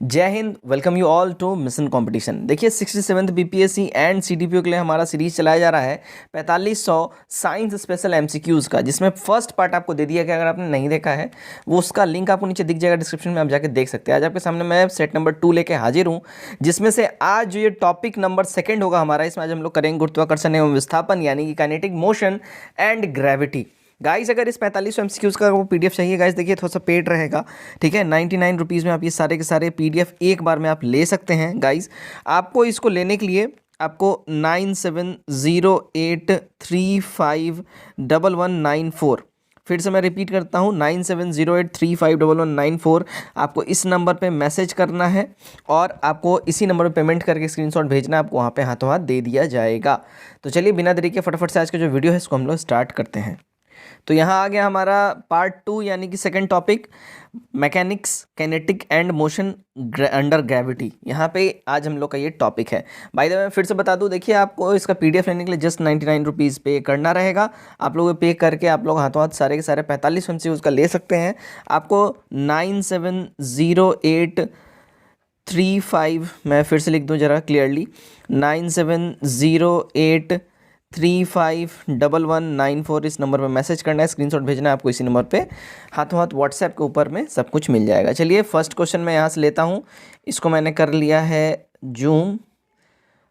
जय हिंद। Welcome you all to mission competition. देखिए 67th बीपीएससी एंड सीडीपीओ के लिए हमारा सीरीज चलाया जा रहा है 4500 साइंस स्पेशल एमसीक्यूज का, जिसमें फर्स्ट पार्ट आपको दे दिया गया। अगर आपने नहीं देखा है वो उसका लिंक आपको नीचे दिख जाएगा डिस्क्रिप्शन में, आप जाके देख सकते हैं। आज आपके सामने मैं सेट नंबर 2 लेके हाजिर हूँ, जिसमें से आज जो ये टॉपिक नंबर 2 होगा हमारा, इसमें आज हम लोग करेंगे गुरुत्वाकर्षण एवं विस्थापन यानी कि kinetic motion and gravity. Guys अगर इस 4500 एमसीक्यूज का वो पीडीएफ चाहिए गाइस, देखिए थोड़ा सा पेड रहेगा, ठीक है। 99 रुपीज़ में आप ये सारे के सारे पीडीएफ एक बार में आप ले सकते हैं गाइस। आपको इसको लेने के लिए आपको 9708351194, फिर से मैं रिपीट करता हूँ 9708351194। आपको इस नंबर पे मैसेज करना है और आपको इसी नंबर पे पेमेंट करके स्क्रीनशॉट भेजना है, आपको वहाँ पे हाथों हाथ दे दिया जाएगा। तो चलिए बिना देरी के फटाफट से आज का जो वीडियो है इसको हम लोग स्टार्ट करते हैं। तो यहाँ आ गया हमारा पार्ट 2 यानी कि second topic, mechanics kinetic and motion under gravity. यहाँ पे आज हम लोग का ये टॉपिक है। बाय द वे मैं फिर से बता दूँ, देखिए आपको इसका पीडीएफ लेने के लिए जस्ट 99 रुपीज़ पे करना रहेगा। आप लोग पे करके आप लोग हाथों हाथ सारे के सारे 45 से उसका ले सकते हैं। आपको 970835, मैं फिर से लिख दूँ ज़रा क्लियरली, 9708351194 इस नंबर पर मैसेज करना है, स्क्रीनशॉट भेजना है आपको इसी नंबर पे, हाथों हाथ व्हाट्सएप के ऊपर में सब कुछ मिल जाएगा। चलिए फर्स्ट क्वेश्चन मैं यहाँ से लेता हूँ, इसको मैंने कर लिया है जूम।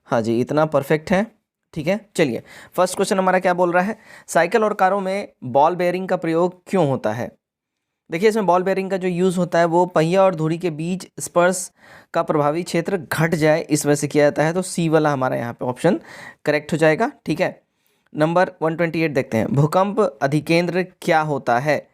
हाँ जी, इतना परफेक्ट है, ठीक है। चलिए फर्स्ट क्वेश्चन हमारा क्या बोल रहा है, साइकिल और कारों में बॉल बेयरिंग का प्रयोग क्यों होता है। देखिए इसमें बॉल बेयरिंग का जो यूज़ होता है वो पहिया और धुरी के बीच स्पर्श का प्रभावी क्षेत्र घट जाए, इस वजह से किया जाता है। तो सी वाला हमारा यहाँ पे ऑप्शन करेक्ट हो जाएगा, ठीक है। नंबर 128 देखते हैं, भूकंप अधिकेंद्र क्या होता है।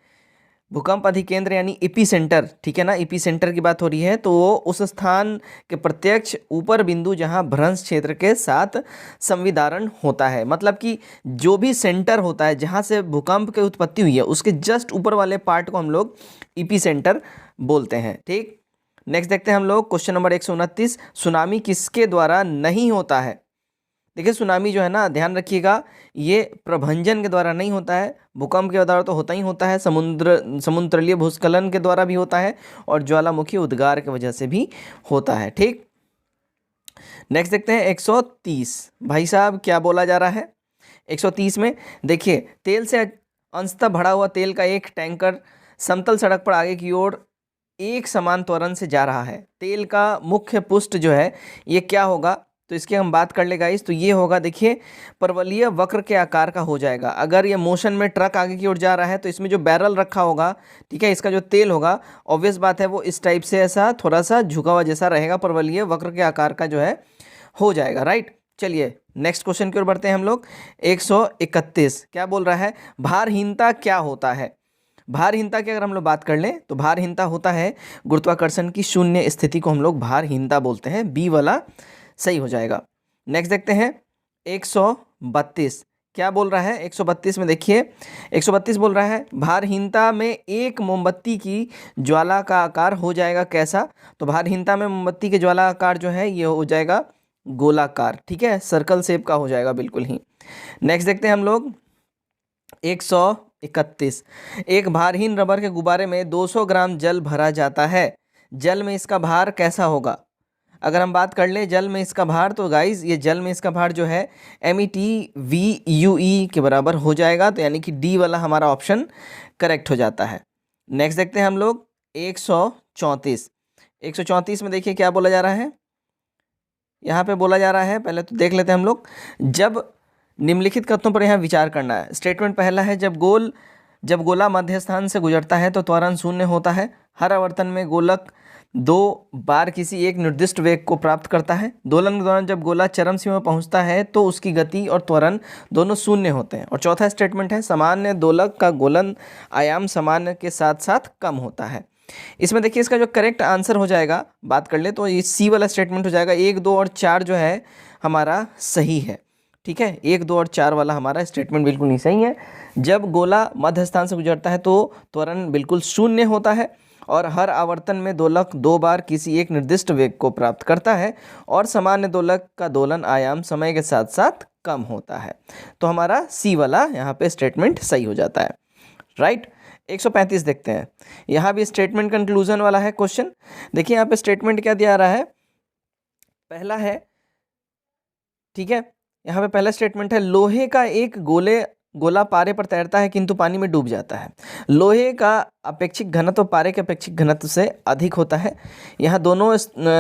भूकंप अधिकेंद्र यानी एपीसेंटर, ठीक है ना, एपीसेंटर की बात हो रही है। तो वो उस स्थान के प्रत्यक्ष ऊपर बिंदु जहां भ्रंश क्षेत्र के साथ संविदारण होता है, मतलब कि जो भी सेंटर होता है जहां से भूकंप की उत्पत्ति हुई है उसके जस्ट ऊपर वाले पार्ट को हम लोग एपीसेंटर बोलते हैं, ठीक। नेक्स्ट देखते हैं हम लोग क्वेश्चन नंबर 129, सुनामी किसके द्वारा नहीं होता है। देखिए सुनामी जो है ना, ध्यान रखिएगा, ये प्रभंजन के द्वारा नहीं होता है। भूकंप के द्वारा तो होता ही होता है, समुद्रतलीय भूस्खलन के द्वारा भी होता है और ज्वालामुखी उद्गार की वजह से भी होता है, ठीक। नेक्स्ट देखते हैं 130, भाई साहब क्या बोला जा रहा है 130 में। देखिए तेल से अंशतः भरा हुआ तेल का एक टैंकर समतल सड़क पर आगे की ओर एक समान त्वरण से जा रहा है। तेल का मुख्य पुष्ट जो है ये क्या होगा, तो इसकी हम बात कर ले गाइस, तो ये होगा, देखिए परवलयीय वक्र के आकार का हो जाएगा। अगर ये मोशन में ट्रक आगे की ओर जा रहा है तो इसमें जो बैरल रखा होगा, ठीक है, इसका जो तेल होगा ऑब्वियस बात है वो इस टाइप से ऐसा थोड़ा सा झुका हुआ जैसा रहेगा, परवलयीय वक्र के आकार का जो है हो जाएगा, राइट। चलिए नेक्स्ट क्वेश्चन की ओर बढ़ते हैं हम लोग। 131 क्या बोल रहा है, भारहीनता क्या होता है। भारहीनता की अगर हम लोग बात कर लें तो भारहीनता होता है गुरुत्वाकर्षण की शून्य स्थिति को हम लोग भारहीनता बोलते हैं, बी वाला सही हो जाएगा। नेक्स्ट देखते हैं 132 क्या बोल रहा है। 132 में देखिए 132 बोल रहा है, भारहीनता में एक मोमबत्ती की ज्वाला का आकार हो जाएगा कैसा। तो भारहीनता में मोमबत्ती के ज्वाला आकार जो है ये हो जाएगा गोलाकार, ठीक है, सर्कल शेप का हो जाएगा बिल्कुल ही। नेक्स्ट देखते हैं हम लोग 131, एक भारहीन रबर के गुब्बारे में 200 ग्राम जल भरा जाता है, जल में इसका भार कैसा होगा। अगर हम बात कर ले जल में इसका भार, तो गाइज ये जल में इसका भार जो है METVUE के बराबर हो जाएगा, तो यानी कि डी वाला हमारा ऑप्शन करेक्ट हो जाता है। नेक्स्ट देखते हैं हम लोग 134। 134 में देखिए क्या बोला जा रहा है, यहाँ पे बोला जा रहा है, पहले तो देख लेते हैं हम लोग। जब निम्नलिखित कथनों पर यहाँ विचार करना है। स्टेटमेंट पहला है, जब गोला मध्य स्थान से गुजरता है तो त्वरण शून्य होता है। हर आवर्तन में गोलक 2 बार किसी एक निर्दिष्ट वेग को प्राप्त करता है। दोलन के दौरान जब गोला चरम सीमा पहुंचता है तो उसकी गति और त्वरण दोनों शून्य होते हैं। और चौथा स्टेटमेंट है, सामान्य दोलक का गोलन आयाम सामान्य के साथ साथ कम होता है। इसमें देखिए इसका जो करेक्ट आंसर हो जाएगा, बात कर ले तो ये सी वाला स्टेटमेंट हो जाएगा। 1, 2 और 4 जो है हमारा सही है, ठीक है। 1, 2 और 4 वाला हमारा स्टेटमेंट बिल्कुल नहीं सही है। जब गोला मध्य स्थान से गुजरता है तो त्वरण बिल्कुल शून्य होता है और हर आवर्तन में दोलक 2 बार किसी एक निर्दिष्ट वेग को प्राप्त करता है और सामान्य दोलक का दोलन आयाम समय के साथ साथ कम होता है। तो हमारा सी वाला यहाँ पे स्टेटमेंट सही हो जाता है। राइट। 135 देखते हैं, यहाँ भी स्टेटमेंट कंक्लूजन वाला है क्वेश्चन। देखिए यहाँ पे स्टेटमेंट क्या दिया रहा है, पहला है, ठीक है, यहाँ पे पहला स्टेटमेंट है लोहे का एक गोला पारे पर तैरता है किंतु पानी में डूब जाता है। लोहे का अपेक्षिक घनत्व पारे के अपेक्षिक घनत्व से अधिक होता है। यहाँ दोनों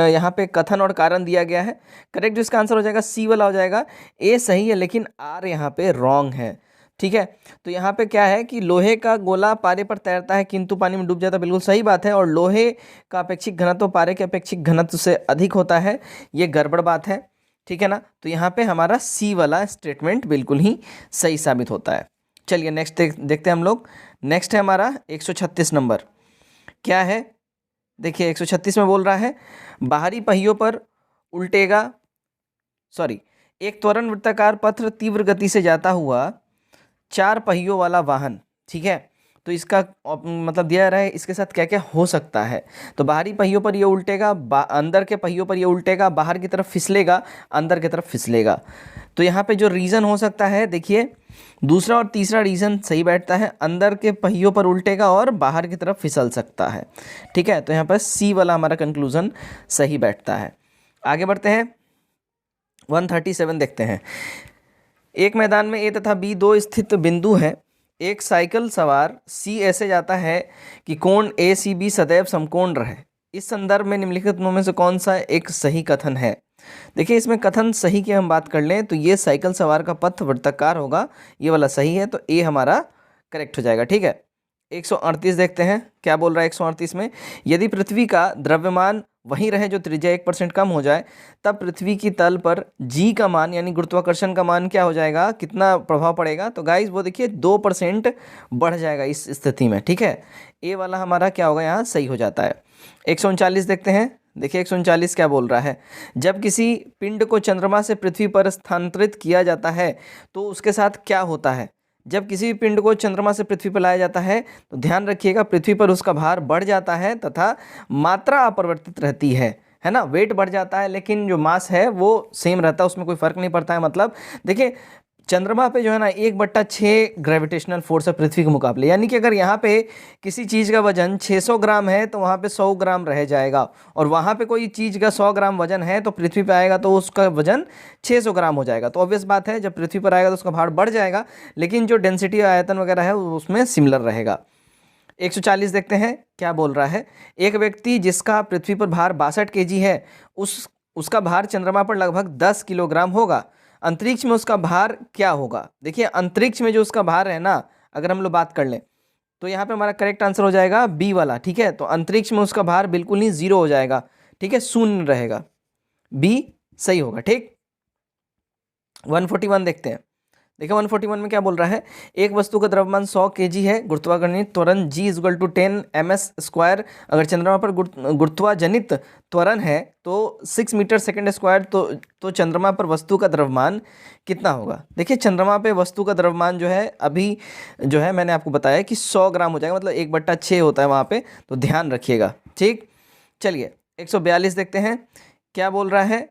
यहाँ पे कथन और कारण दिया गया है। करेक्ट जो इसका आंसर हो जाएगा सी वाला हो जाएगा। ए सही है लेकिन आर यहाँ पे रॉन्ग है, ठीक है। तो यहाँ पे क्या है कि लोहे का गोला पारे पर तैरता है किंतु पानी में डूब जाता है, बिल्कुल सही बात है। और लोहे का अपेक्षिक घनत्व पारे के अपेक्षिक घनत्व से अधिक होता है, ये गड़बड़ बात है, ठीक है ना। तो यहाँ पे हमारा सी वाला स्टेटमेंट बिल्कुल ही सही साबित होता है। चलिए नेक्स्ट देखते हैं हम लोग। नेक्स्ट है हमारा 136 नंबर, क्या है, देखिए 136 में बोल रहा है बाहरी पहियों पर उल्टेगा, सॉरी, एक त्वरण वृत्ताकार पथ तीव्र गति से जाता हुआ 4 पहियों वाला वाहन, ठीक है। तो इसका मतलब दिया रहा है इसके साथ क्या क्या हो सकता है। तो बाहरी पहियों पर ये उल्टेगा, अंदर के पहियों पर ये उल्टेगा, बाहर की तरफ फिसलेगा, अंदर की तरफ फिसलेगा। तो यहाँ पे जो रीज़न हो सकता है, देखिए दूसरा और तीसरा रीज़न सही बैठता है, अंदर के पहियों पर उल्टेगा और बाहर की तरफ फिसल सकता है, ठीक है। तो यहाँ पर सी वाला हमारा कंक्लूजन सही बैठता है। आगे बढ़ते हैं, 137 देखते हैं। एक मैदान में ए तथा बी दो स्थित बिंदु हैं। एक साइकिल सवार सी ऐसे जाता है कि कोण ए सी बी सदैव समकोण रहे। इस संदर्भ में निम्नलिखित में से कौन सा एक सही कथन है। देखिए इसमें कथन सही की हम बात कर लें तो ये साइकिल सवार का पथ वृत्ताकार होगा, ये वाला सही है, तो ए हमारा करेक्ट हो जाएगा, ठीक है। 138 देखते हैं, क्या बोल रहा है 138 में, यदि पृथ्वी का द्रव्यमान वहीं रहे जो त्रिज्या 1% कम हो जाए तब पृथ्वी की तल पर जी का मान यानी गुरुत्वाकर्षण का मान क्या हो जाएगा, कितना प्रभाव पड़ेगा। तो गाइज वो देखिए 2% बढ़ जाएगा इस स्थिति में, ठीक है। ए वाला हमारा क्या होगा, यहाँ सही हो जाता है। 139 देखते हैं, देखिए 139 क्या बोल रहा है, जब किसी पिंड को चंद्रमा से पृथ्वी पर स्थानांतरित किया जाता है तो उसके साथ क्या होता है। जब किसी भी पिंड को चंद्रमा से पृथ्वी पर लाया जाता है तो ध्यान रखिएगा पृथ्वी पर उसका भार बढ़ जाता है तथा मात्रा अपरिवर्तित रहती है ना। वेट बढ़ जाता है लेकिन जो मास है वो सेम रहता है, उसमें कोई फर्क नहीं पड़ता है। मतलब देखिए चंद्रमा पे जो है ना 1/6 ग्रेविटेशनल फोर्स है पृथ्वी के मुकाबले, यानी कि अगर यहाँ पे किसी चीज़ का वजन 600 ग्राम है तो वहाँ पे 100 ग्राम रह जाएगा, और वहाँ पे कोई चीज़ का 100 ग्राम वजन है तो पृथ्वी पे आएगा तो उसका वजन 600 ग्राम हो जाएगा। तो ऑब्वियस बात है जब पृथ्वी पर आएगा तो उसका भार बढ़ जाएगा, लेकिन जो डेंसिटी आयतन वगैरह है उसमें सिमिलर रहेगा। 140 देखते हैं, क्या बोल रहा है, एक व्यक्ति जिसका पृथ्वी पर भार 62 kg है उसका भार चंद्रमा पर लगभग 10 किलोग्राम होगा। अंतरिक्ष में उसका भार क्या होगा। देखिए अंतरिक्ष में जो उसका भार है ना, अगर हम लोग बात कर लें तो यहाँ पे हमारा करेक्ट आंसर हो जाएगा बी वाला, ठीक है। तो अंतरिक्ष में उसका भार बिल्कुल ही 0 हो जाएगा, ठीक है, शून्य रहेगा, बी सही होगा, ठीक। 141 देखते हैं, देखिए 141 में क्या बोल रहा है, एक वस्तु का द्रव्यमान 100 kg है, गुरुत्वाकर्षित त्वरण g = 10 ms²। अगर चंद्रमा पर गुरुत्वाजनित त्वरण है तो 6 मीटर सेकेंड स्क्वायर, तो चंद्रमा पर वस्तु का द्रव्यमान कितना होगा। देखिए चंद्रमा पे वस्तु का द्रव्यमान जो है अभी जो है मैंने आपको बताया कि 100 ग्राम हो जाएगा, मतलब 1/6 होता है वहाँ पे, तो ध्यान रखिएगा, ठीक। चलिए 142 देखते हैं, क्या बोल रहा है,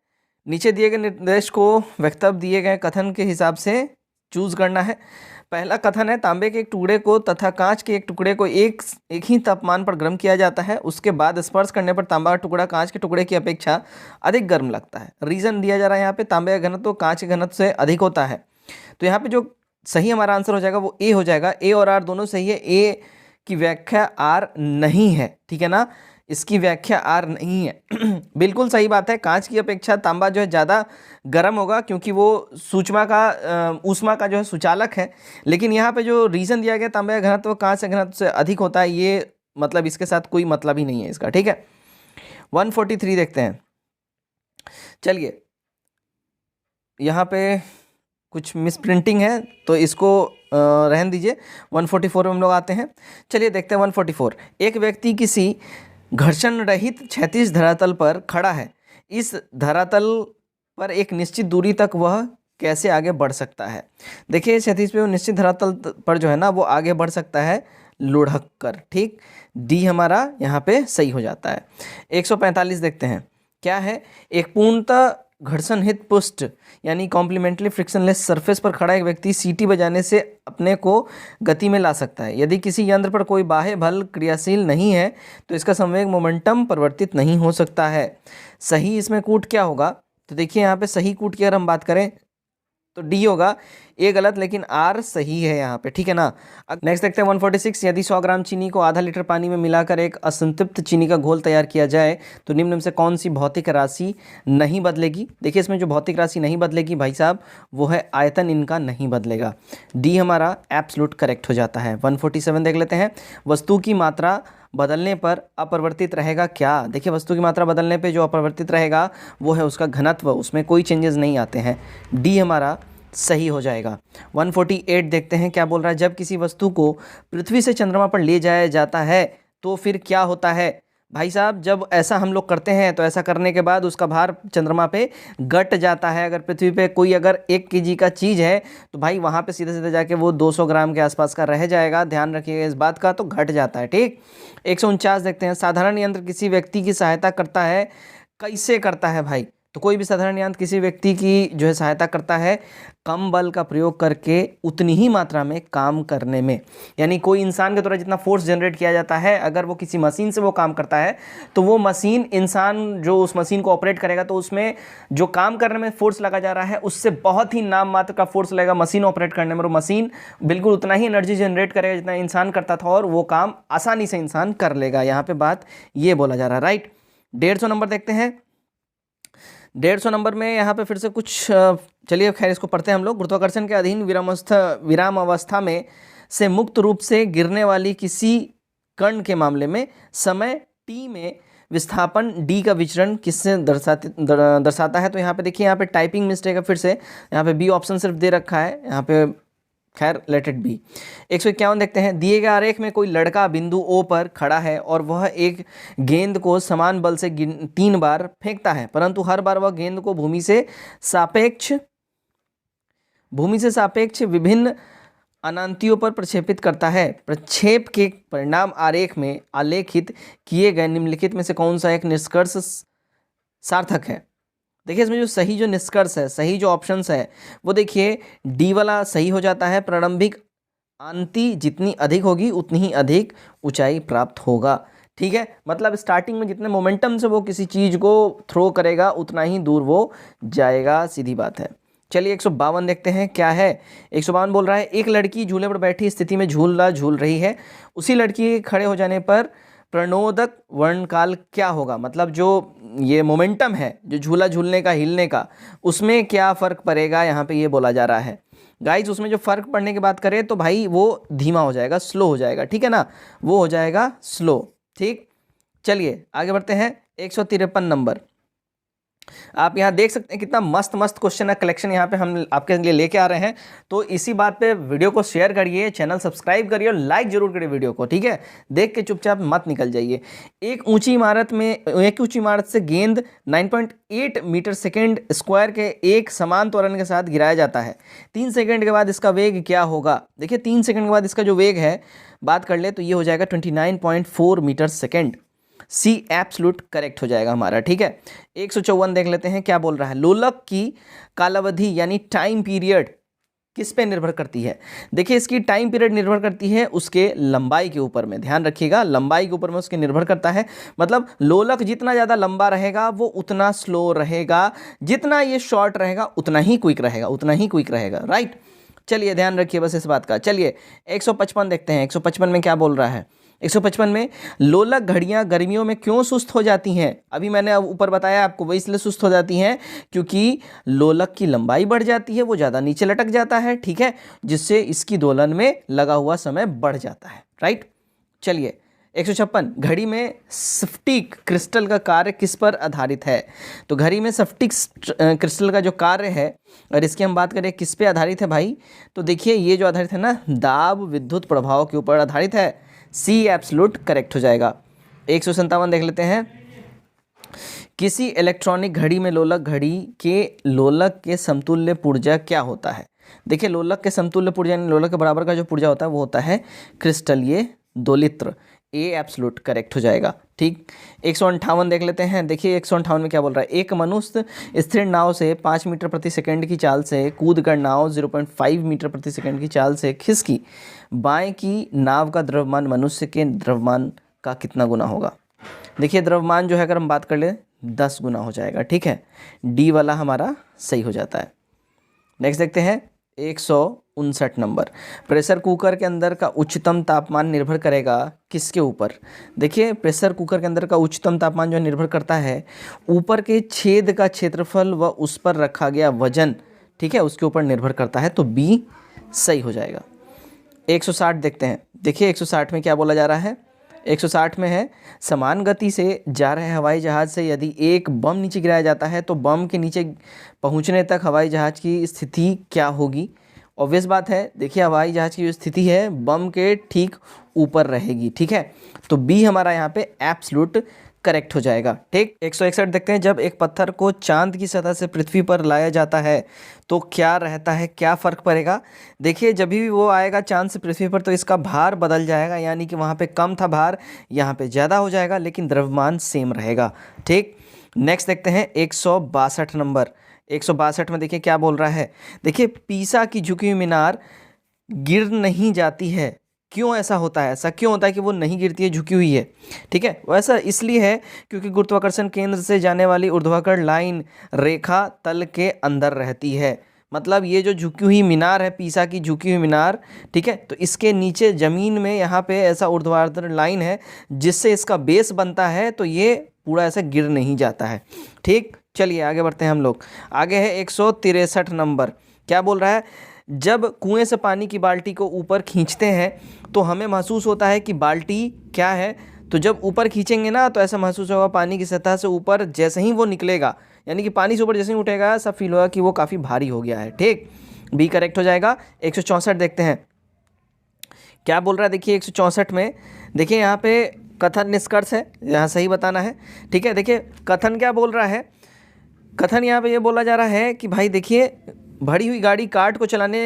नीचे दिए गए निर्देश को वक्तव्य दिए गए कथन के हिसाब से चूज करना है। पहला कथन है तांबे के एक टुकड़े को तथा कांच के एक टुकड़े को एक ही तापमान पर गर्म किया जाता है, उसके बाद स्पर्श करने पर तांबा का टुकड़ा कांच के टुकड़े की अपेक्षा अधिक गर्म लगता है। रीजन दिया जा रहा है यहाँ पे तांबे का घनत्व कांच के घनत्व से अधिक होता है। तो यहाँ पे जो सही हमारा आंसर हो जाएगा वो ए हो जाएगा। ए और आर दोनों सही है, ए की व्याख्या आर नहीं है, ठीक है ना, इसकी व्याख्या आर नहीं है। बिल्कुल सही बात है, कांच की अपेक्षा तांबा जो है ज़्यादा गर्म होगा क्योंकि वो ऊष्मा का जो है सुचालक है। लेकिन यहाँ पे जो रीज़न दिया गया तांबे का घनत्व कांच के घनत्व से अधिक होता है, ये मतलब इसके साथ कोई मतलब ही नहीं है इसका, ठीक है। 143 देखते हैं, चलिए यहाँ पे कुछ मिसप्रिंटिंग है तो इसको रहने दीजिए। 144 में हम लोग आते हैं, चलिए देखते हैं 144। एक व्यक्ति किसी घर्षण रहित क्षैतिज धरातल पर खड़ा है, इस धरातल पर एक निश्चित दूरी तक वह कैसे आगे बढ़ सकता है। देखिए क्षैतिज पे वो निश्चित धरातल पर जो है ना वो आगे बढ़ सकता है लुढ़क कर, ठीक, डी हमारा यहाँ पे सही हो जाता है। 145 देखते हैं, क्या है, एक पूर्णतः घर्षण हित पुष्ट यानी कॉम्प्लीमेंट्री फ्रिक्शनलेस सरफेस पर खड़ा एक व्यक्ति सीटी बजाने से अपने को गति में ला सकता है। यदि किसी यंत्र पर कोई बाह्य बल क्रियाशील नहीं है तो इसका संवेग मोमेंटम परिवर्तित नहीं हो सकता है। सही इसमें कूट क्या होगा? तो देखिए यहाँ पे सही कूट की अगर हम बात करें तो डी होगा, ए गलत लेकिन आर सही है यहाँ पे, ठीक है ना। नेक्स्ट देखते हैं 146। यदि 100 ग्राम चीनी को आधा लीटर पानी में मिलाकर एक असंतृप्त चीनी का घोल तैयार किया जाए तो निम्न में से कौन सी भौतिक राशि नहीं बदलेगी? देखिए इसमें जो भौतिक राशि नहीं बदलेगी भाई साहब वो है आयतन, इनका नहीं बदलेगा। डी हमारा एब्सोल्यूट करेक्ट हो जाता है। 147 देख लेते हैं। वस्तु की मात्रा बदलने पर अपरिवर्तित रहेगा क्या? देखिए वस्तु की मात्रा बदलने पे जो अपरिवर्तित रहेगा वो है उसका घनत्व, उसमें कोई चेंजेस नहीं आते हैं। डी हमारा सही हो जाएगा। 148 देखते हैं क्या बोल रहा है। जब किसी वस्तु को पृथ्वी से चंद्रमा पर ले जाया जाता है तो फिर क्या होता है? भाई साहब जब ऐसा हम लोग करते हैं तो ऐसा करने के बाद उसका भार चंद्रमा पे घट जाता है। अगर पृथ्वी पे कोई अगर 1 केजी का चीज़ है तो भाई वहाँ पे सीधे सीधे जाके वो 200 ग्राम के आसपास का रह जाएगा। ध्यान रखिएगा इस बात का, तो घट जाता है, ठीक। 149 देखते हैं। साधारण यंत्र किसी व्यक्ति की सहायता करता है, कैसे करता है भाई? तो कोई भी साधारण यंत्र किसी व्यक्ति की जो है सहायता करता है कम बल का प्रयोग करके उतनी ही मात्रा में काम करने में। यानी कोई इंसान के द्वारा जितना फोर्स जनरेट किया जाता है, अगर वो किसी मशीन से वो काम करता है तो वो मशीन, इंसान जो उस मशीन को ऑपरेट करेगा तो उसमें जो काम करने में फोर्स लगा जा रहा है उससे बहुत ही नाम मात्र का फोर्स लगेगा मशीन ऑपरेट करने में। और मशीन बिल्कुल उतना ही एनर्जी जनरेट करेगा जितना इंसान करता था और वो काम आसानी से इंसान कर लेगा। यहाँ पे बात ये बोला जा रहा है, राइट। 150 नंबर देखते हैं। 150 नंबर में यहाँ पे फिर से कुछ चलिए खैर इसको पढ़ते हैं हम लोग। गुरुत्वाकर्षण के अधीन विराम अवस्था में से मुक्त रूप से गिरने वाली किसी कण के मामले में समय टी में विस्थापन डी का विचरण किससे दर्शाता है? तो यहाँ पे देखिए यहाँ पे टाइपिंग मिस्टेक है, फिर से यहाँ पे बी ऑप्शन सिर्फ दे रखा है यहाँ पे, खैर लेट इट बी। 151 देखते हैं। दिए गए आरेख में कोई लड़का बिंदु O पर खड़ा है और वह एक गेंद को समान बल से 3 बार फेंकता है, परंतु हर बार वह गेंद को भूमि से सापेक्ष विभिन्न अनांतियों पर प्रक्षेपित करता है। प्रक्षेप के परिणाम आरेख में आलेखित किए गए निम्नलिखित में से कौन सा एक निष्कर्ष सार्थक है? देखिए इसमें जो सही जो निष्कर्ष है, सही जो ऑप्शंस है वो देखिए डी वाला सही हो जाता है। प्रारंभिक आंती जितनी अधिक होगी उतनी ही अधिक ऊंचाई प्राप्त होगा, ठीक है। मतलब स्टार्टिंग में जितने मोमेंटम से वो किसी चीज़ को थ्रो करेगा उतना ही दूर वो जाएगा, सीधी बात है। चलिए 152 देखते हैं क्या है। 152 बोल रहा है एक लड़की झूले पर बैठी स्थिति में झूल रही है, उसी लड़की के खड़े हो जाने पर प्रणोदक वर्णकाल क्या होगा? मतलब जो ये मोमेंटम है जो झूला झूलने का, हिलने का, उसमें क्या फ़र्क पड़ेगा यहाँ पे ये बोला जा रहा है। गाइज उसमें जो फ़र्क पड़ने की बात करें तो भाई वो धीमा हो जाएगा, स्लो हो जाएगा, ठीक है ना, वो हो जाएगा स्लो, ठीक। चलिए आगे बढ़ते हैं। 153 नंबर आप यहाँ देख सकते हैं कितना मस्त मस्त क्वेश्चन है कलेक्शन यहाँ पे हम आपके लिए लेके आ रहे हैं। तो इसी बात पे वीडियो को शेयर करिए, चैनल सब्सक्राइब करिए और लाइक जरूर करिए वीडियो को, ठीक है। देख के चुपचाप मत निकल जाइए। एक ऊंची इमारत से गेंद 9.8 मीटर सेकेंड स्क्वायर के एक समान त्वरण के साथ गिराया जाता है। 3 सेकेंड के बाद इसका वेग क्या होगा? देखिए 3 सेकेंड के बाद इसका जो वेग है बात कर ले तो ये हो जाएगा 29.4 मीटर सेकेंड। सी एब्सोल्यूट करेक्ट हो जाएगा हमारा, ठीक है। 154 देख लेते हैं क्या बोल रहा है। लोलक की कालावधि यानी टाइम पीरियड किस पे निर्भर करती है? देखिए इसकी टाइम पीरियड निर्भर करती है उसके लंबाई के ऊपर में, ध्यान रखिएगा, लंबाई के ऊपर में उसके निर्भर करता है। मतलब लोलक जितना ज़्यादा लंबा रहेगा वो उतना स्लो रहेगा, जितना ये शॉर्ट रहेगा उतना ही क्विक रहेगा, राइट। चलिए ध्यान रखिए बस इस बात का। चलिए 155 देखते हैं। 155 में क्या बोल रहा है? 155 में लोलक घड़ियां गर्मियों में क्यों सुस्त हो जाती हैं? अभी मैंने अब ऊपर बताया आपको, वो इसलिए सुस्त हो जाती हैं क्योंकि लोलक की लंबाई बढ़ जाती है, वो ज़्यादा नीचे लटक जाता है, ठीक है, जिससे इसकी दोलन में लगा हुआ समय बढ़ जाता है, राइट। चलिए 156 घड़ी में स्फटिक क्रिस्टल का कार्य किस पर आधारित है? तो घड़ी में स्फटिक क्रिस्टल का जो कार्य है, और इसकी हम बात करें किस पे आधारित है भाई, तो देखिए ये जो आधारित है ना, दाब विद्युत प्रभाव के ऊपर आधारित है। सी एब्सोल्यूट करेक्ट हो जाएगा। 157 देख लेते हैं। किसी इलेक्ट्रॉनिक घड़ी में लोलक के समतुल्य पुर्जा क्या होता है? देखिए लोलक के समतुल्य पुर्जा यानी लोलक के बराबर का जो पुर्जा होता है वो होता है क्रिस्टलीय दोलित्र। ए एब्सोल्यूट करेक्ट हो जाएगा। ठीक, 158 देख लेते हैं। देखिए 158 में क्या बोल रहा है, एक मनुष्य स्थिर नाव से 5 मीटर प्रति सेकंड की चाल से कूद कर नाव 0.5 मीटर प्रति सेकंड की चाल से खिसकी, बाएं की नाव का द्रव्यमान मनुष्य के द्रव्यमान का कितना गुना होगा। देखिए द्रव्यमान जो है अगर हम बात कर ले 10 गुना हो जाएगा। ठीक है, डी वाला हमारा सही हो जाता है। नेक्स्ट देखते हैं 159 नंबर, प्रेशर कुकर के अंदर का उच्चतम तापमान निर्भर करेगा किसके ऊपर। देखिए प्रेशर कुकर के अंदर का उच्चतम तापमान जो निर्भर करता है ऊपर के छेद का क्षेत्रफल व उस पर रखा गया वजन, ठीक है, उसके ऊपर निर्भर करता है, तो बी सही हो जाएगा। 160 देखते हैं। देखिए 160 में क्या बोला जा रहा है, 160 में है समान गति से जा रहे हवाई जहाज़ से यदि एक बम नीचे गिराया जाता है तो बम के नीचे पहुंचने तक हवाई जहाज़ की स्थिति क्या होगी। ऑब्वियस बात है, देखिए हवाई जहाज़ की जो स्थिति है बम के ठीक ऊपर रहेगी। ठीक है, तो बी हमारा यहाँ पे एब्सोल्यूट करेक्ट हो जाएगा। ठीक, 161 देखते हैं, जब एक पत्थर को चांद की सतह से पृथ्वी पर लाया जाता है तो क्या रहता है, क्या फ़र्क पड़ेगा। देखिए जब भी वो आएगा चांद से पृथ्वी पर तो इसका भार बदल जाएगा, यानी कि वहाँ पे कम था भार, यहाँ पे ज़्यादा हो जाएगा, लेकिन द्रव्यमान सेम रहेगा। ठीक, नेक्स्ट देखते हैं 162 नंबर। 162 में देखिए क्या बोल रहा है, देखिए पीसा की झुकी हुई मीनार गिर नहीं जाती है, क्यों ऐसा होता है, ऐसा क्यों होता है कि वो नहीं गिरती है, झुकी हुई है। ठीक है, वैसा इसलिए है क्योंकि गुरुत्वाकर्षण केंद्र से जाने वाली ऊर्ध्वाधर लाइन रेखा तल के अंदर रहती है। मतलब ये जो झुकी हुई मीनार है, पीसा की झुकी हुई मीनार, ठीक है, तो इसके नीचे ज़मीन में यहाँ पे ऐसा ऊर्ध्वाधर लाइन है जिससे इसका बेस बनता है, तो ये पूरा ऐसे गिर नहीं जाता है। ठीक, चलिए आगे बढ़ते हैं हम लोग। आगे है 163 नंबर। क्या बोल रहा है, जब कुएं से पानी की बाल्टी को ऊपर खींचते हैं तो हमें महसूस होता है कि बाल्टी क्या है, तो जब ऊपर खींचेंगे ना तो ऐसा महसूस होगा पानी की सतह से ऊपर जैसे ही वो निकलेगा, यानी कि पानी से ऊपर जैसे ही उठेगा सब फील होगा कि वो काफ़ी भारी हो गया है। ठीक, बी करेक्ट हो जाएगा। 164 देखते हैं क्या बोल रहा है। देखिए 164 में देखिए यहाँ पे कथन निष्कर्ष है, यहाँ सही बताना है। ठीक है, देखिए कथन क्या बोल रहा है, कथन यहाँ पे ये बोला जा रहा है कि भाई देखिए भरी हुई गाड़ी कार्ट को चलाने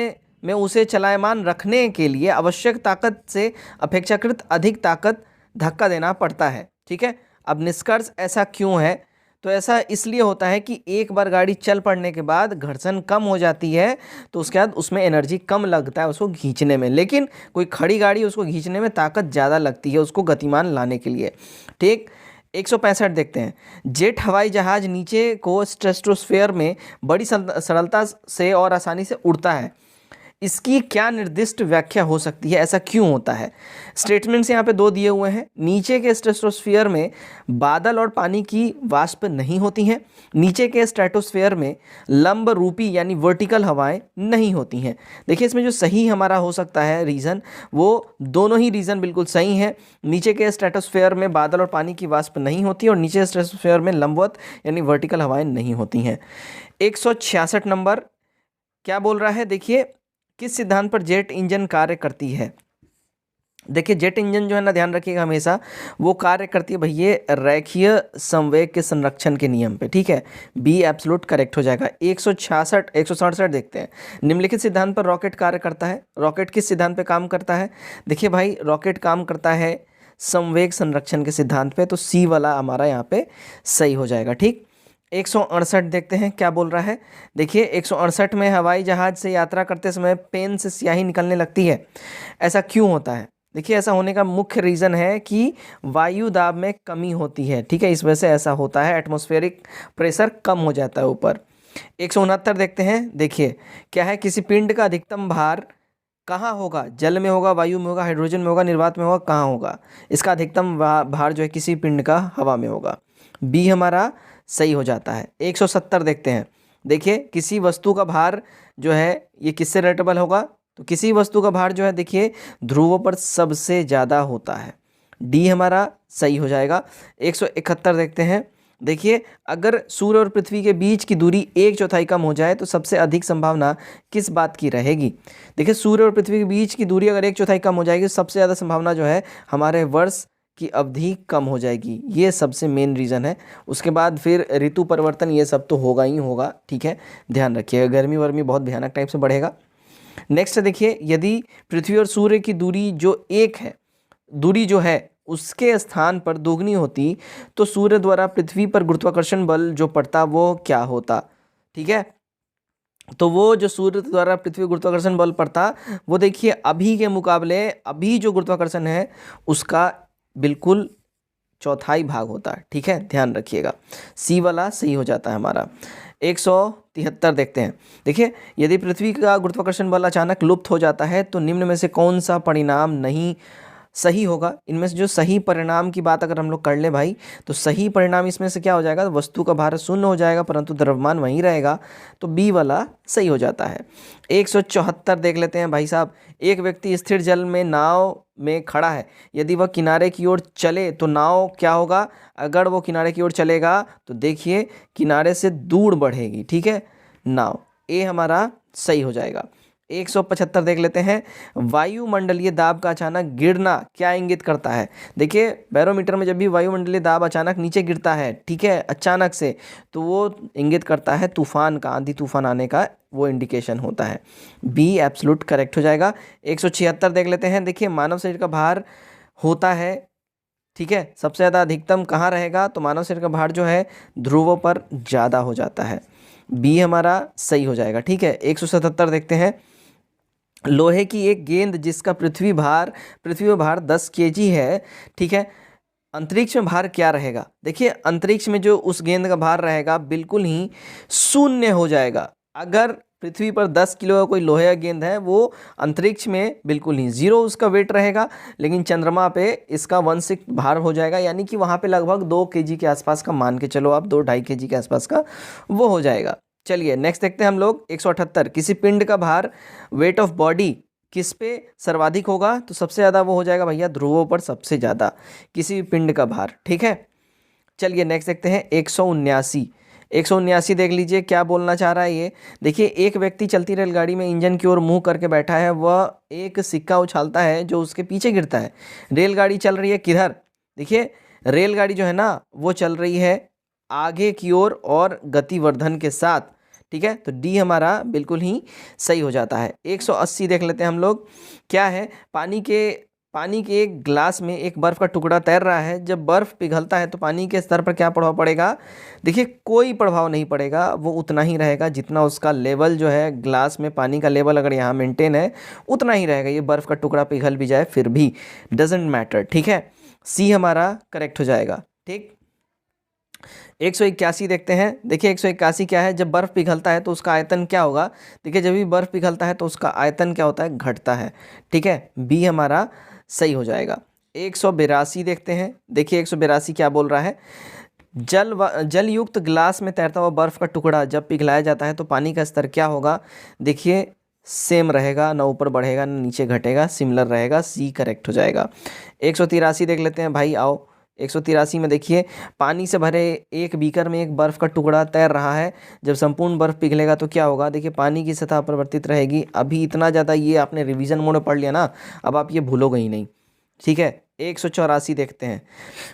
में उसे चलायमान रखने के लिए आवश्यक ताकत से अपेक्षाकृत अधिक ताकत धक्का देना पड़ता है। ठीक है, अब निष्कर्ष ऐसा क्यों है, तो ऐसा इसलिए होता है कि एक बार गाड़ी चल पड़ने के बाद घर्षण कम हो जाती है, तो उसके बाद उसमें एनर्जी कम लगता है उसको खींचने में, लेकिन कोई खड़ी गाड़ी उसको खींचने में ताकत ज़्यादा लगती है उसको गतिमान लाने के लिए। ठीक, 165 देखते हैं, जेट हवाई जहाज़ नीचे को स्ट्रेटोस्फेयर में बड़ी सरलता से और आसानी से उड़ता है, इसकी क्या निर्दिष्ट व्याख्या हो सकती है, ऐसा क्यों होता है। स्टेटमेंट्स यहाँ पे दो दिए हुए हैं, नीचे के स्ट्रेटोस्फेयर में बादल और पानी की वाष्प नहीं होती हैं, नीचे के स्ट्रेटोस्फेयर में लंब रूपी यानी वर्टिकल हवाएं नहीं होती हैं। देखिए इसमें जो सही हमारा हो सकता है रीज़न, वो दोनों ही रीज़न बिल्कुल सही हैं। नीचे के स्ट्रेटोस्फेयर में बादल और पानी की वाष्प नहीं होती और नीचे स्ट्रेटोस्फेयर में लंबवत यानी वर्टिकल हवाएं नहीं होती हैं। 166 नंबर क्या बोल रहा है, देखिए किस सिद्धांत पर जेट इंजन कार्य करती है। देखिए जेट इंजन जो है ना, ध्यान रखिएगा हमेशा, वो कार्य करती है भैया रैखिक संवेग के संरक्षण के नियम पे। ठीक है, बी एब्सोल्यूट करेक्ट हो जाएगा। 167 देखते हैं, निम्नलिखित सिद्धांत पर रॉकेट कार्य करता है। रॉकेट किस सिद्धांत पे काम करता है, देखिए भाई रॉकेट काम करता है संवेग संरक्षण के सिद्धांत पे, तो सी वाला हमारा यहाँ पे सही हो जाएगा। ठीक, 168 देखते हैं क्या बोल रहा है। देखिए 168 में हवाई जहाज़ से यात्रा करते समय पेन से स्याही निकलने लगती है, ऐसा क्यों होता है। देखिए ऐसा होने का मुख्य रीज़न है कि वायु दाब में कमी होती है। ठीक है, इस वजह से ऐसा होता है, एटमॉस्फेरिक प्रेशर कम हो जाता है ऊपर। 169 देखते हैं, देखिए क्या है, किसी पिंड का अधिकतम भार कहाँ होगा, जल में होगा, वायु में होगा, हाइड्रोजन में होगा, निर्वात में होगा, कहाँ होगा। इसका अधिकतम भार जो है किसी पिंड का हवा में होगा, बी हमारा सही हो जाता है। 170 देखते हैं, देखिए किसी वस्तु का भार जो है ये किससे रिलेटेबल होगा, तो किसी वस्तु का भार जो है देखिए ध्रुवों पर सबसे ज़्यादा होता है, डी हमारा सही हो जाएगा। 171 देखते हैं, देखिए अगर सूर्य और पृथ्वी के बीच की दूरी 1/4 कम हो जाए तो सबसे अधिक संभावना किस बात की रहेगी। देखिए सूर्य और पृथ्वी के बीच की दूरी अगर 1/4 कम हो जाएगी, सबसे ज़्यादा संभावना जो है हमारे वर्ष की अवधि कम हो जाएगी, ये सबसे मेन रीज़न है। उसके बाद फिर ऋतु परिवर्तन ये सब तो होगा ही होगा। ठीक है, ध्यान रखिएगा, गर्मी वर्मी बहुत भयानक टाइप से बढ़ेगा। नेक्स्ट देखिए, यदि पृथ्वी और सूर्य की दूरी जो एक है, दूरी जो है उसके स्थान पर दोगुनी होती तो सूर्य द्वारा पृथ्वी पर गुरुत्वाकर्षण बल जो पड़ता वो क्या होता। ठीक है, तो वो जो सूर्य द्वारा पृथ्वी गुरुत्वाकर्षण बल पड़ता वो देखिए अभी के मुकाबले अभी जो गुरुत्वाकर्षण है उसका बिल्कुल चौथाई भाग होता है। ठीक है, ध्यान रखिएगा, सी वाला सही हो जाता है हमारा। 173 देखते हैं। देखिए, यदि पृथ्वी का गुरुत्वाकर्षण बल अचानक लुप्त हो जाता है तो निम्न में से कौन सा परिणाम नहीं सही होगा। इनमें से जो सही परिणाम की बात अगर हम लोग कर ले भाई, तो सही परिणाम इसमें से क्या हो जाएगा, वस्तु का भार शून्य हो जाएगा परंतु द्रव्यमान वहीं रहेगा, तो बी वाला सही हो जाता है। 174 देख लेते हैं भाई साहब। एक व्यक्ति स्थिर जल में नाव में खड़ा है, यदि वह किनारे की ओर चले तो नाव क्या होगा, अगर वो किनारे की ओर चलेगा तो देखिए किनारे से दूर बढ़ेगी। ठीक है, नाव, ए हमारा सही हो जाएगा। 175 देख लेते हैं। वायुमंडलीय दाब का अचानक गिरना क्या इंगित करता है। देखिए, बैरोमीटर में जब भी वायुमंडलीय दाब अचानक नीचे गिरता है, ठीक है, अचानक से, तो वो इंगित करता है तूफान का, आंधी तूफान आने का वो इंडिकेशन होता है। बी एब्सोल्यूट करेक्ट हो जाएगा। 176 देख लेते हैं। देखिए, मानव शरीर का भार होता है, ठीक है, सबसे ज़्यादा अधिकतम कहाँ रहेगा, तो मानव शरीर का भार जो है ध्रुवों पर ज़्यादा हो जाता है। बी हमारा सही हो जाएगा। ठीक है, 177 देखते हैं। लोहे की एक गेंद जिसका पृथ्वी में भार 10 केजी है, ठीक है, अंतरिक्ष में भार क्या रहेगा। देखिए, अंतरिक्ष में जो उस गेंद का भार रहेगा बिल्कुल ही शून्य हो जाएगा। अगर पृथ्वी पर 10 किलो का कोई लोहे का गेंद है, वो अंतरिक्ष में बिल्कुल ही जीरो उसका वेट रहेगा, लेकिन चंद्रमा पे इसका 1/6 भार हो जाएगा, यानी कि वहाँ पे लगभग 2 केजी के आसपास का मान के चलो आप, 2-2.5 केजी के आसपास का वो हो जाएगा। चलिए नेक्स्ट देखते हैं हम लोग। 178, किसी पिंड का भार वेट ऑफ बॉडी किस पे सर्वाधिक होगा, तो सबसे ज़्यादा वो हो जाएगा भैया ध्रुवों पर सबसे ज़्यादा किसी भी पिंड का भार। ठीक है, चलिए नेक्स्ट देखते हैं। 179 देख लीजिए क्या बोलना चाह रहा है ये। देखिए, एक व्यक्ति चलती रेलगाड़ी में इंजन की ओर मुंह करके बैठा है, वह एक सिक्का उछालता है जो उसके पीछे गिरता है। रेलगाड़ी चल रही है किधर, देखिए रेलगाड़ी जो है ना वो चल रही है आगे की ओर और गतिवर्धन के साथ। ठीक है, तो डी हमारा बिल्कुल ही सही हो जाता है। 180 देख लेते हैं हम लोग। क्या है, पानी के एक ग्लास में एक बर्फ़ का टुकड़ा तैर रहा है। जब बर्फ़ पिघलता है तो पानी के स्तर पर क्या प्रभाव पड़ेगा। देखिए, कोई प्रभाव नहीं पड़ेगा, वो उतना ही रहेगा जितना उसका लेवल जो है, ग्लास में पानी का लेवल अगर यहाँ मेंटेन है उतना ही रहेगा। ये बर्फ़ का टुकड़ा पिघल भी जाए फिर भी डजेंट मैटर। ठीक है, सी हमारा करेक्ट हो जाएगा। ठीक, 181 देखते हैं। देखिए 181 क्या है, जब बर्फ़ पिघलता है तो उसका आयतन क्या होगा। देखिए, जब भी बर्फ़ पिघलता है तो उसका आयतन क्या होता है, घटता है। ठीक है, बी हमारा सही हो जाएगा। 182 देखते हैं। देखिए 182 क्या बोल रहा है। जल युक्त ग्लास में तैरता हुआ बर्फ़ का टुकड़ा जब पिघलाया जाता है तो पानी का स्तर क्या होगा। देखिए, सेम रहेगा, ना ऊपर बढ़ेगा ना नीचे घटेगा, सिमिलर रहेगा, सी करेक्ट हो जाएगा। 183 देख लेते हैं भाई, आओ। 183 में देखिए, पानी से भरे एक बीकर में एक बर्फ़ का टुकड़ा तैर रहा है। जब संपूर्ण बर्फ़ पिघलेगा तो क्या होगा। देखिए, पानी की सतह परिवर्तित रहेगी। अभी इतना ज़्यादा ये आपने रिवीजन मोड में पढ़ लिया ना, अब आप ये भूलोगे ही नहीं। ठीक है, 184 देखते हैं।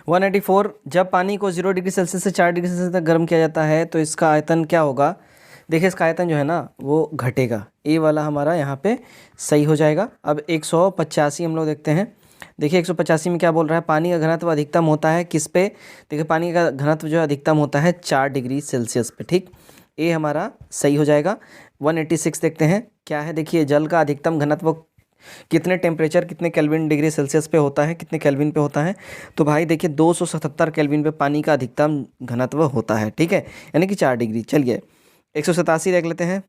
184, जब पानी को 0 डिग्री सेल्सियस से 4 डिग्री सेल्सियस तक गर्म किया जाता है तो इसका आयतन क्या होगा। देखिए, इसका आयतन जो है ना वो घटेगा। ए वाला हमारा यहाँ पे सही हो जाएगा। अब 185 हम लोग देखते हैं। देखिए 185 में क्या बोल रहा है, पानी का घनत्व अधिकतम होता है किस पे। देखिए, पानी का घनत्व जो है अधिकतम होता है 4 डिग्री सेल्सियस पे। ठीक, ए हमारा सही हो जाएगा। 186 देखते हैं क्या है। देखिए, जल का अधिकतम घनत्व कितने टेम्परेचर, कितने केल्विन डिग्री सेल्सियस पे होता है, कितने केल्विन पे होता है। तो भाई देखिए 277 केल्विन पे पानी का अधिकतम घनत्व होता है। ठीक है, यानी कि 4 डिग्री। चलिए 187 देख लेते हैं।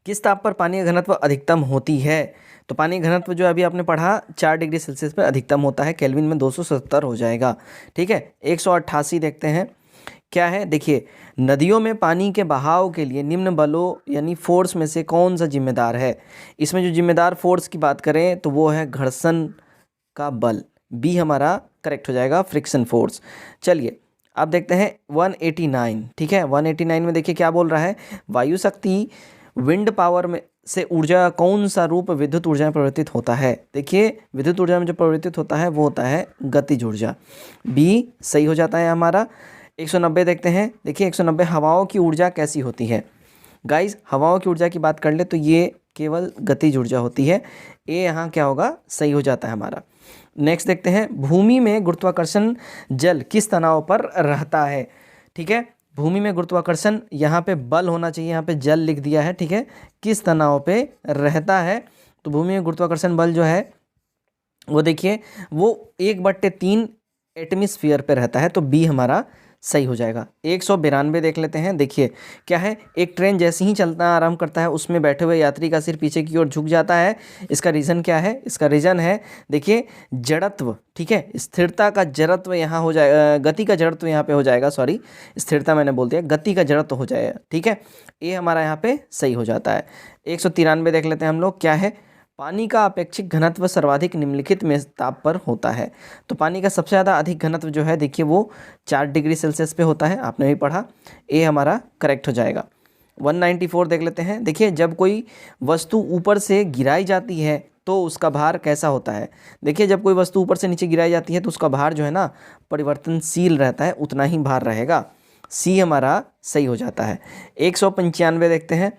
किस ताप पर पानी का घनत्व अधिकतम होती है। तो पानी का घनत्व जो अभी आपने पढ़ा 4 डिग्री सेल्सियस पर अधिकतम होता है, केल्विन में 277 हो जाएगा। ठीक है, 188 देखते हैं क्या है। देखिए, नदियों में पानी के बहाव के लिए निम्न बलों यानी फोर्स में से कौन सा जिम्मेदार है। इसमें जो जिम्मेदार फोर्स की बात करें तो वो है घर्षण का बल। बी हमारा करेक्ट हो जाएगा, फ्रिक्शन फोर्स। चलिए अब देखते हैं 189। ठीक है, 189 में देखिए क्या बोल रहा है। वायु शक्ति विंड पावर में से ऊर्जा का कौन सा रूप विद्युत ऊर्जा में परिवर्तित होता है। देखिए, विद्युत ऊर्जा में जो परिवर्तित होता है वो होता है गतिज ऊर्जा। बी सही हो जाता है हमारा। 190 देखते हैं। देखिए 190, हवाओं की ऊर्जा कैसी होती है। गाइस, हवाओं की ऊर्जा की बात कर ले तो ये केवल गतिज ऊर्जा होती है। ए यहाँ क्या होगा, सही हो जाता है हमारा। नेक्स्ट देखते हैं, भूमि में गुरुत्वाकर्षण जल किस तनाव पर रहता है। ठीक है, भूमि में गुरुत्वाकर्षण, यहाँ पे बल होना चाहिए, यहाँ पे जल लिख दिया है। ठीक है, किस तनाव पे रहता है, तो भूमि में गुरुत्वाकर्षण बल जो है वो देखिए वो 1/3 एटमॉस्फेयर पे रहता है, तो बी हमारा सही हो जाएगा। 192 देख लेते हैं। देखिए क्या है, एक ट्रेन जैसे ही चलना आरंभ करता है उसमें बैठे हुए यात्री का सिर पीछे की ओर झुक जाता है। इसका रीज़न क्या है, इसका रीज़न है देखिए जड़त्व। ठीक है, स्थिरता का जड़त्व यहाँ हो जाएगा, गति का जड़त्व यहाँ पे हो जाएगा, सॉरी स्थिरता मैंने बोल दिया, गति का जड़त्व हो जाएगा। ठीक है, ये हमारा यहाँ पे सही हो जाता है। 193 देख लेते हैं हम लोग, क्या है, पानी का अपेक्षिक घनत्व सर्वाधिक निम्नलिखित में ताप पर होता है। तो पानी का सबसे ज़्यादा अधिक घनत्व जो है देखिए वो 4 डिग्री सेल्सियस पे होता है, आपने भी पढ़ा, ये हमारा करेक्ट हो जाएगा। 194 देख लेते हैं। देखिए जब कोई वस्तु ऊपर से गिराई जाती है तो उसका भार कैसा होता है। देखिए जब कोई वस्तु ऊपर से नीचे गिराई जाती है तो उसका भार जो है ना परिवर्तनशील रहता है, उतना ही भार रहेगा। सी हमारा सही हो जाता है। 195 देखते हैं,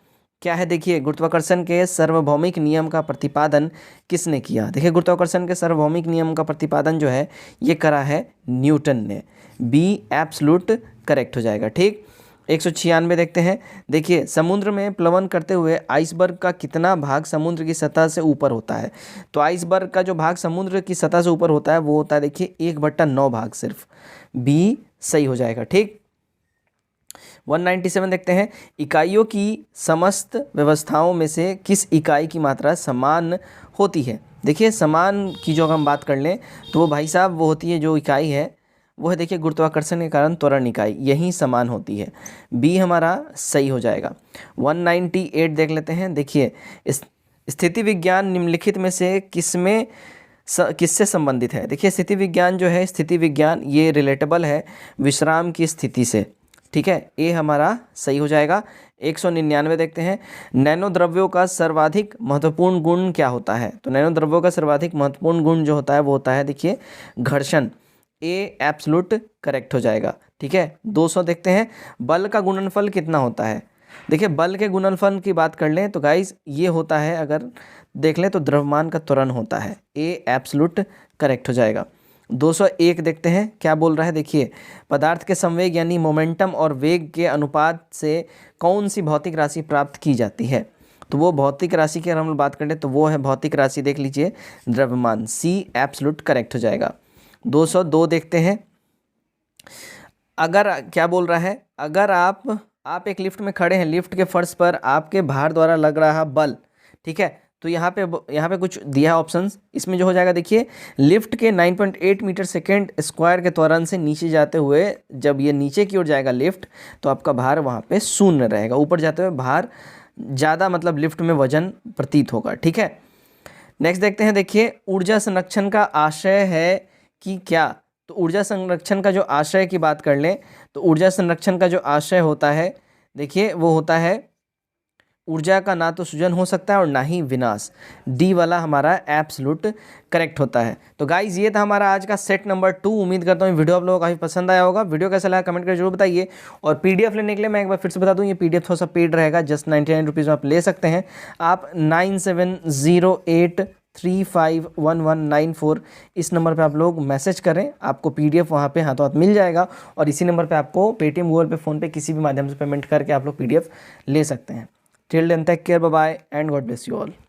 क्या है, देखिए गुरुत्वाकर्षण के सार्वभौमिक नियम का प्रतिपादन किसने किया। देखिए गुरुत्वाकर्षण के सार्वभौमिक नियम का प्रतिपादन जो है ये करा है न्यूटन ने। बी एब्सोल्यूट करेक्ट हो जाएगा। ठीक, 196 देखते हैं। देखिए समुद्र में प्लवन करते हुए आइसबर्ग का कितना भाग समुद्र की सतह से ऊपर होता है। तो आइसबर्ग का जो भाग समुद्र की सतह से ऊपर होता है वो होता है देखिए 1/9 भाग सिर्फ। बी सही हो जाएगा। ठीक, 197 देखते हैं, इकाइयों की समस्त व्यवस्थाओं में से किस इकाई की मात्रा समान होती है। देखिए समान की जो हम बात कर लें तो वो भाई साहब वो होती है, जो इकाई है वो है देखिए गुरुत्वाकर्षण के कारण त्वरण इकाई, यही समान होती है। बी हमारा सही हो जाएगा। 198 देख लेते हैं। देखिए स्थिति विज्ञान निम्नलिखित में से किससे संबंधित है। देखिए स्थिति विज्ञान जो है, स्थिति विज्ञान ये रिलेटेबल है विश्राम की स्थिति से। ठीक है, ये हमारा सही हो जाएगा। 199 देखते हैं, नैनो द्रव्यों का सर्वाधिक महत्वपूर्ण गुण क्या होता है। तो नैनो द्रव्यों का सर्वाधिक महत्वपूर्ण गुण जो होता है वो होता है देखिए घर्षण। ए एब्सोल्यूट करेक्ट हो जाएगा। ठीक है, 200 देखते हैं, बल का गुणनफल कितना होता है। देखिए बल के गुणनफल की बात कर लें तो गाइस ये होता है, अगर देख लें तो द्रव्यमान का त्वरण होता है। ए एब्सोल्यूट करेक्ट हो जाएगा। 201 देखते हैं, क्या बोल रहा है। देखिए पदार्थ के संवेग यानी मोमेंटम और वेग के अनुपात से कौन सी भौतिक राशि प्राप्त की जाती है। तो वो भौतिक राशि की अगर हम लोग बात करें तो वो है भौतिक राशि, देख लीजिए द्रव्यमान। सी एब्सोल्यूट करेक्ट हो जाएगा। 202 देखते हैं, अगर क्या बोल रहा है, अगर आप एक लिफ्ट में खड़े हैं, लिफ्ट के फर्श पर आपके भार द्वारा लग रहा बल, ठीक है, तो यहाँ पे कुछ दिया है ऑप्शंस, इसमें जो हो जाएगा देखिए लिफ्ट के 9.8 मीटर सेकेंड स्क्वायर के त्वरण से नीचे जाते हुए जब ये नीचे की ओर जाएगा लिफ्ट तो आपका भार वहाँ पे शून्य रहेगा, ऊपर जाते हुए भार ज़्यादा मतलब लिफ्ट में वजन प्रतीत होगा। ठीक है, नेक्स्ट देखते हैं। देखिए ऊर्जा संरक्षण का आशय है कि क्या। तो ऊर्जा संरक्षण का जो आशय की बात कर लें तो ऊर्जा संरक्षण का जो आशय होता है देखिए वो होता है ऊर्जा का ना तो सृजन हो सकता है और ना ही विनाश। डी वाला हमारा एब्सोल्यूट करेक्ट होता है। तो गाइज ये था हमारा आज का सेट नंबर 2। उम्मीद करता हूँ वीडियो आप लोगों को काफ़ी पसंद आया होगा। वीडियो कैसा लगा कमेंट करके जरूर बताइए। और पीडीएफ लेने के लिए मैं एक बार फिर से बता दूँ, ये पीडीएफ थोड़ा सा पेड रहेगा, जस्ट 99 रुपीज़ में आप ले सकते हैं। आप 9708351194 इस नंबर पे आप लोग मैसेज करें, आपको पीडीएफ वहाँ पे हाथों हाथ मिल जाएगा। और इसी नंबर पे आपको पेटीएम, गूगल पे, फ़ोनपे किसी भी माध्यम से पेमेंट करके आप लोग पीडीएफ ले सकते हैं। Till then, take care, bye bye, and God bless you all.